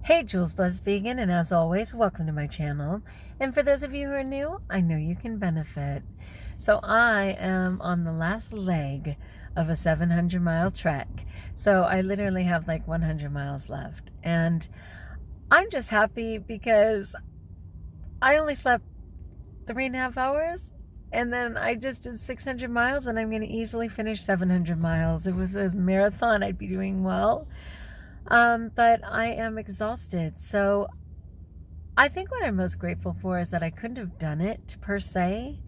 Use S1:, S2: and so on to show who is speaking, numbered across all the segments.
S1: Hey, Jules Blessed Vegan, and as always, welcome to my channel. And for those of you who are new, I know you can benefit. So I am on the last leg of a 700-mile trek. So I literally have like 100 miles left. And I'm just happy because I only slept 3.5 hours. And then I just did 600 miles, and I'm going to easily finish 700 miles. It was a marathon. I'd be doing well. But I am exhausted. So I think what I'm most grateful for is that I couldn't have done it per se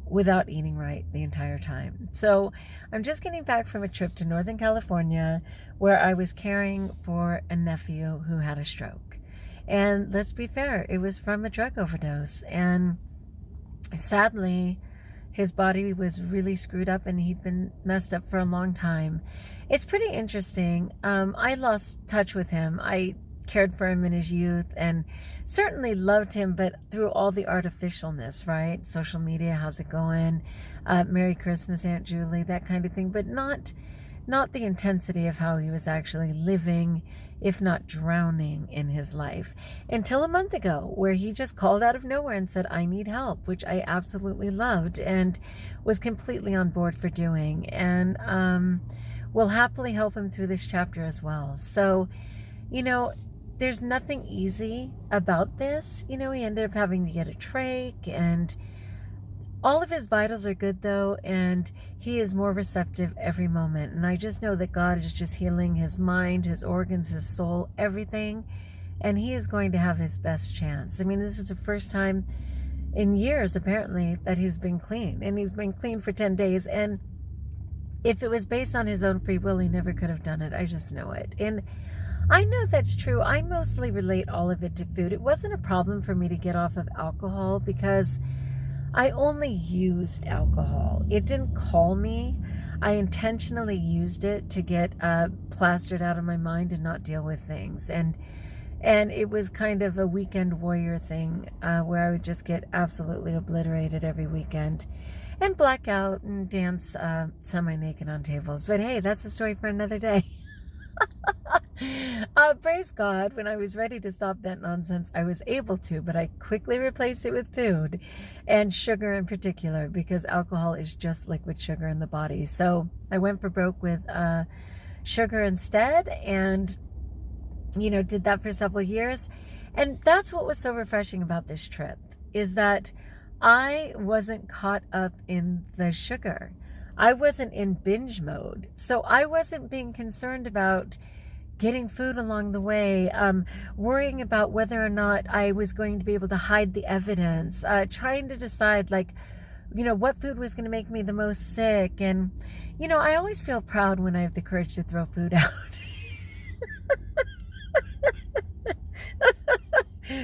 S1: without eating right the entire time. So I'm just getting back from a trip to Northern California where I was caring for a nephew who had a stroke. And let's be fair, it was from a drug overdose. And sadly, his body was really screwed up and he'd been messed up for a long time. It's pretty interesting. I lost touch with him. I cared for him in his youth and certainly loved him, but through all the artificialness, right? Social media, how's it going? Merry Christmas, Aunt Julie, that kind of thing, but not the intensity of how he was actually living, if not drowning in his life. Until a month ago, where he just called out of nowhere and said, I need help, which I absolutely loved and was completely on board for doing. And will happily help him through this chapter as well. So, there's nothing easy about this. He ended up having to get a trach, and all of his vitals are good though, and he is more receptive every moment. And I just know that God is just healing his mind, his organs, his soul, everything. And he is going to have his best chance. I mean, this is the first time in years, apparently, that he's been clean. And he's been clean for 10 days. And if it was based on his own free will, he never could have done it. I just know it. And I know that's true. I mostly relate all of it to food. It wasn't a problem for me to get off of alcohol because I only used alcohol. It didn't call me. I intentionally used it to get plastered out of my mind and not deal with things. And it was kind of a weekend warrior thing where I would just get absolutely obliterated every weekend and black out and dance semi-naked on tables. But hey, that's a story for another day. Praise God, when I was ready to stop that nonsense, I was able to, but I quickly replaced it with food and sugar in particular, because alcohol is just liquid sugar in the body. So I went for broke with sugar instead and, did that for several years. And that's what was so refreshing about this trip, is that I wasn't caught up in the sugar. I wasn't in binge mode. So I wasn't being concerned about getting food along the way, worrying about whether or not I was going to be able to hide the evidence, trying to decide what food was going to make me the most sick. And, I always feel proud when I have the courage to throw food out.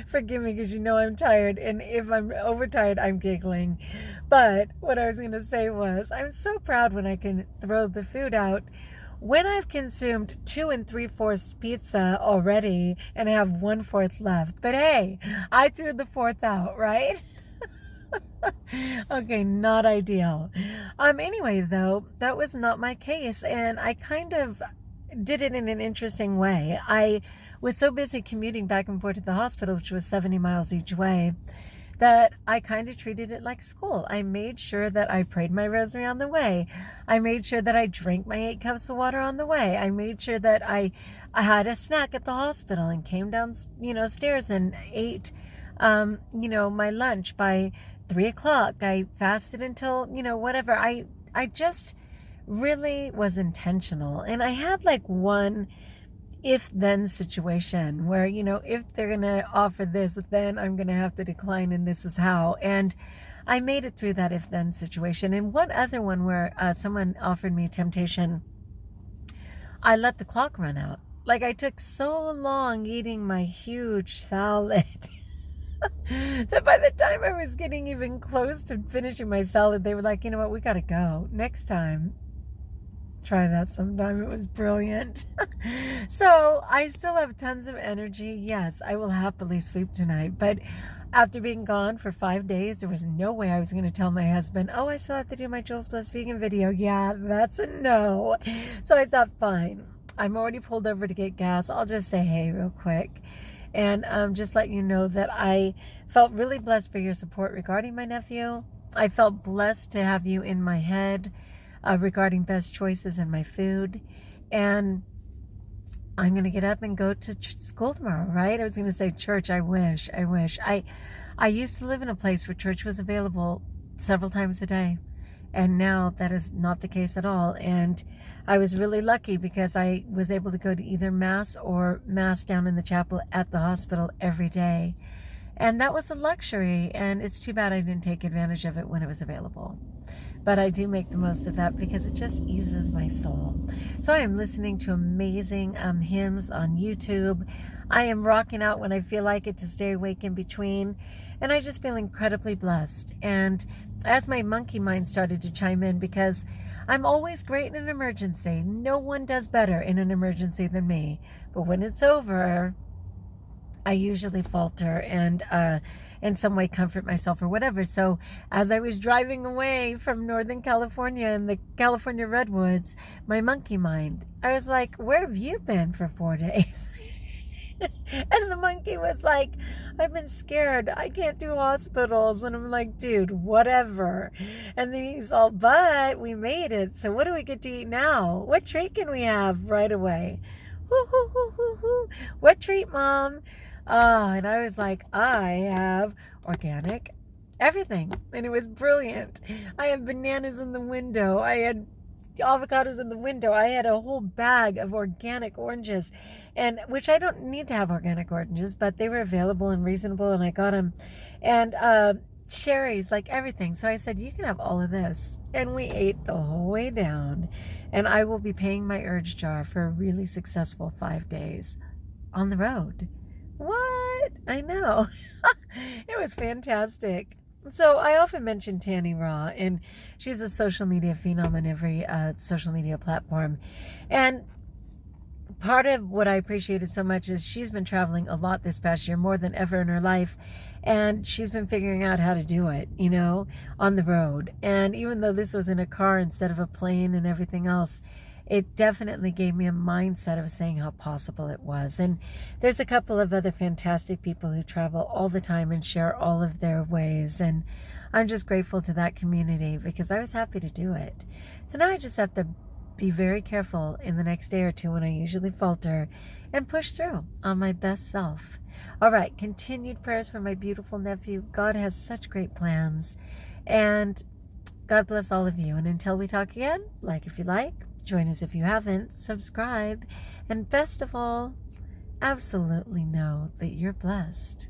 S1: Forgive me, because I'm tired, and if I'm overtired, I'm giggling. But what I was going to say was, I'm so proud when I can throw the food out when I've consumed 2 3/4 pizza already and I have 1/4 left. But hey, I threw the 4th out, right? Okay, not ideal. Anyway, though, that was not my case, and I kind of did it in an interesting way. I was so busy commuting back and forth to the hospital, which was 70 miles each way, that I kind of treated it like school. I made sure that I prayed my rosary on the way. I made sure that I drank my 8 cups of water on the way. I made sure that I had a snack at the hospital and came down, stairs and ate, my lunch by 3 o'clock. I fasted until, whatever. I just really was intentional. And I had one if-then situation where, if they're going to offer this, then I'm going to have to decline, and this is how. And I made it through that if-then situation. And one other one where someone offered me temptation, I let the clock run out. I took so long eating my huge salad that by the time I was getting even close to finishing my salad, they were like, you know what, we got to go. Next time, try that sometime. It was brilliant. So I still have tons of energy. Yes, I will happily sleep tonight. But after being gone for 5 days, there was no way I was going to tell my husband, oh, I still have to do my Jules Blessed Vegan video. Yeah, that's a no. So I thought, fine, I'm already pulled over to get gas. I'll just say hey real quick. And just let you know that I felt really blessed for your support regarding my nephew. I felt blessed to have you in my head regarding best choices in my food. And I'm going to get up and go to school tomorrow, right? I was going to say church. I wish. I used to live in a place where church was available several times a day. And now that is not the case at all. And I was really lucky because I was able to go to either mass or mass down in the chapel at the hospital every day. And that was a luxury. And it's too bad I didn't take advantage of it when it was available. But I do make the most of that because it just eases my soul. So I am listening to amazing hymns on YouTube. I am rocking out when I feel like it to stay awake in between. And I just feel incredibly blessed. And as my monkey mind started to chime in, because I'm always great in an emergency. No one does better in an emergency than me. But when it's over, I usually falter and in some way comfort myself or whatever. So as I was driving away from Northern California and the California redwoods, my monkey mind, I was like, where have you been for 4 days? And the monkey was like, I've been scared. I can't do hospitals. And I'm like, dude, whatever. And then he's all, but we made it. So what do we get to eat now? What treat can we have right away? What treat, Mom? And I was like, I have organic everything. And it was brilliant. I had bananas in the window. I had avocados in the window. I had a whole bag of organic oranges, and which I don't need to have organic oranges, but they were available and reasonable, and I got them. And cherries, like everything. So I said, you can have all of this. And we ate the whole way down. And I will be paying my urge jar for a really successful 5 days on the road. What? I know. It was fantastic. So I often mention Tanny Raw, and she's a social media phenom on every social media platform. And part of what I appreciated so much is she's been traveling a lot this past year, more than ever in her life. And she's been figuring out how to do it, you know, on the road. And even though this was in a car instead of a plane and everything else, it definitely gave me a mindset of saying how possible it was. And there's a couple of other fantastic people who travel all the time and share all of their ways. And I'm just grateful to that community because I was happy to do it. So now I just have to be very careful in the next day or two when I usually falter and push through on my best self. All right, continued prayers for my beautiful nephew. God has such great plans. And God bless all of you. And until we talk again, like if you like, join us if you haven't, subscribe, and best of all, absolutely know that you're blessed.